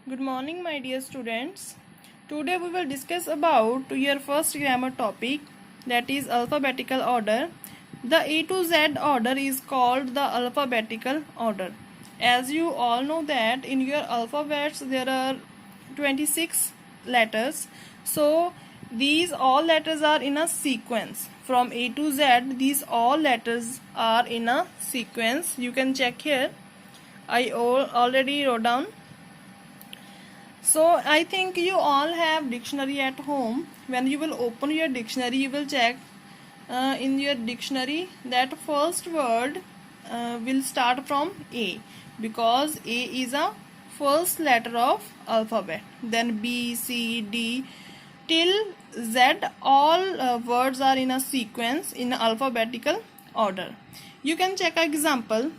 Good morning, my dear students. Today we will discuss about your first grammar topic, that is alphabetical order. The A to Z order is called the alphabetical order. As you all know that in your alphabets there are 26 letters. So these all letters are in a sequence. From A to Z, these all letters are in a sequence. You can check here. I already wrote down. So I think you all have dictionary at home. When you will open your dictionary, you will check in your dictionary that first word will start from A, because A is a first letter of alphabet. Then B, C, D till Z, all words are in a sequence in alphabetical order. You can check example.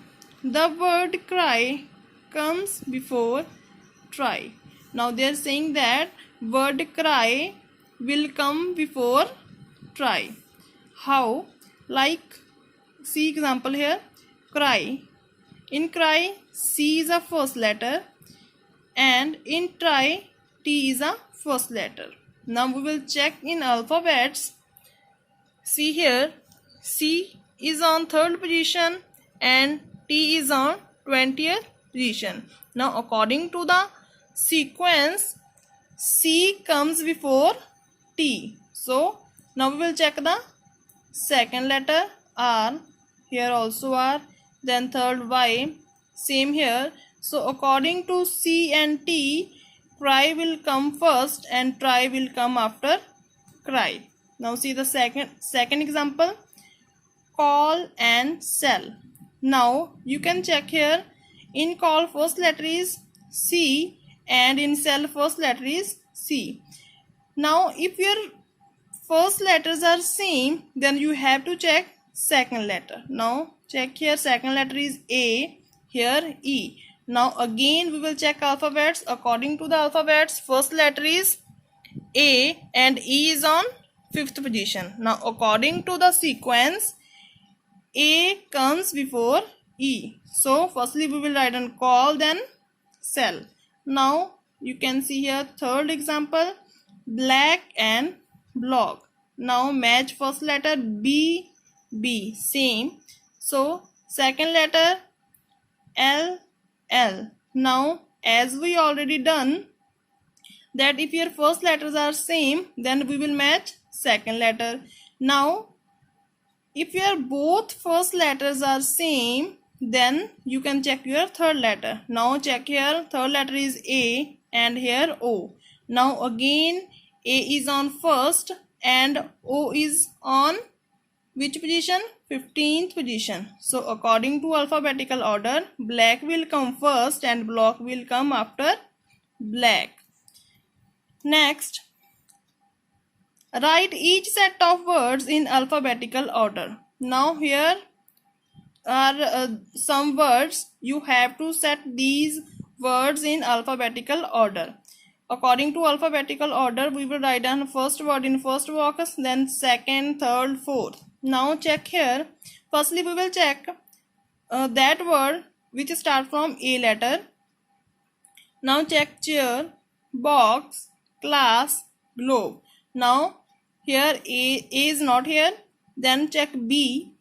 The word cry comes before try. Now they are saying that word cry will come before try. How? Like, see example here. Cry. In cry, C is a first letter, and in try, T is a first letter. Now we will check in alphabets. See here, C is on third position and T is on 20th position. Now according to the sequence, C comes before T. So now we will check the second letter R. Here also R. Then third Y. Same here. So according to C and T, cry will come first and try will come after cry. Now see the second example. Call and sell. Now you can check here. In call first letter is C and in cell first letter is C. Now if your first letters are same, then you have to check second letter. Now check here, second letter is A, here E. Now again we will check alphabets. According to the alphabets, first letter is A and E is on fifth position. Now according to the sequence, A comes before E. So firstly we will write on call, then sell. Now you can see here third example, black and blog. Now match first letter B, B, same. So second letter L, L. Now as we already done that if your first letters are same, then we will match second letter. Now if your both first letters are same, then you can check your third letter. Now check here, third letter is A and here O. Now again A is on first and O is on which position? 15th position. So according to alphabetical order, black will come first and block will come after black. Next, write each set of words in alphabetical order. Now here are some words. You have to set these words in alphabetical order. According to alphabetical order, we will write down first word in first box, then second, third, fourth. Now check here. Firstly, we will check that word which start from A letter. Now check chair, box, class, globe. Now here A is not here. Then check B,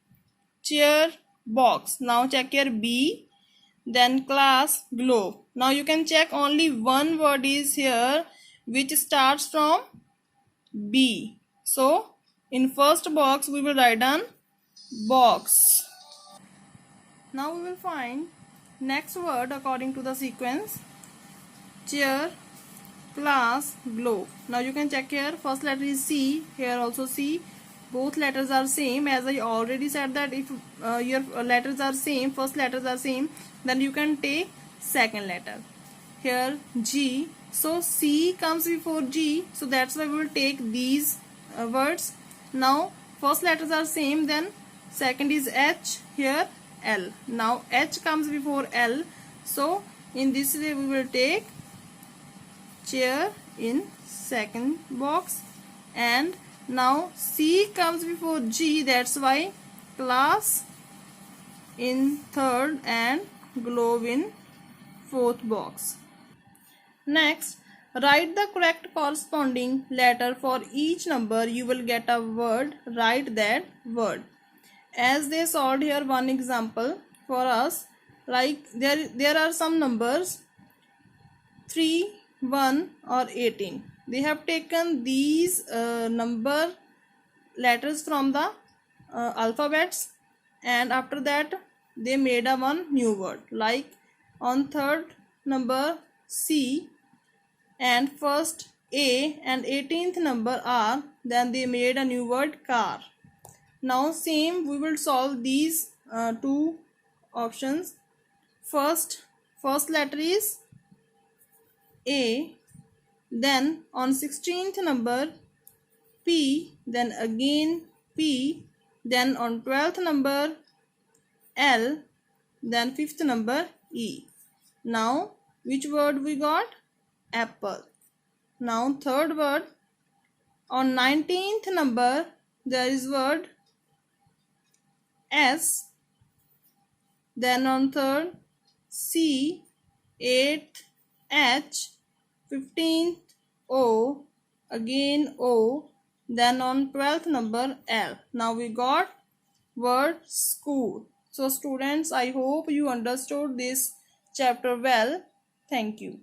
chair, box. Now check here B, then class, globe. Now you can check only one word is here which starts from B. So in first box we will write down box. Now we will find next word according to the sequence, chair, class, globe. Now you can check here, first letter is C, here also C. Both letters are same. As I already said that if your letters are same, first letters are same, then you can take second letter. Here G, so C comes before G, so that's why we will take these words. Now first letters are same, then second is H, here L. Now H comes before L, so in this way we will take chair in second box, and now C comes before G, that's why class in third and globe in fourth box. Next, write the correct corresponding letter for each number. You will get a word. Write that word. As they solved here one example for us, like there are some numbers 3, 1 or 18. They have taken these number letters from the alphabets, and after that they made a one new word, like on third number C and first A and 18th number R, then they made a new word car. Now same we will solve these two options. First letter is A, then on 16th number P, then again P, then on 12th number L, then 5th number E. Now which word we got? Apple. Now third word, on 19th number there is word S, then on third C, 8th H, 15th O, again O, then on 12th number L. Now we got word school. So students, I hope you understood this chapter well. Thank you.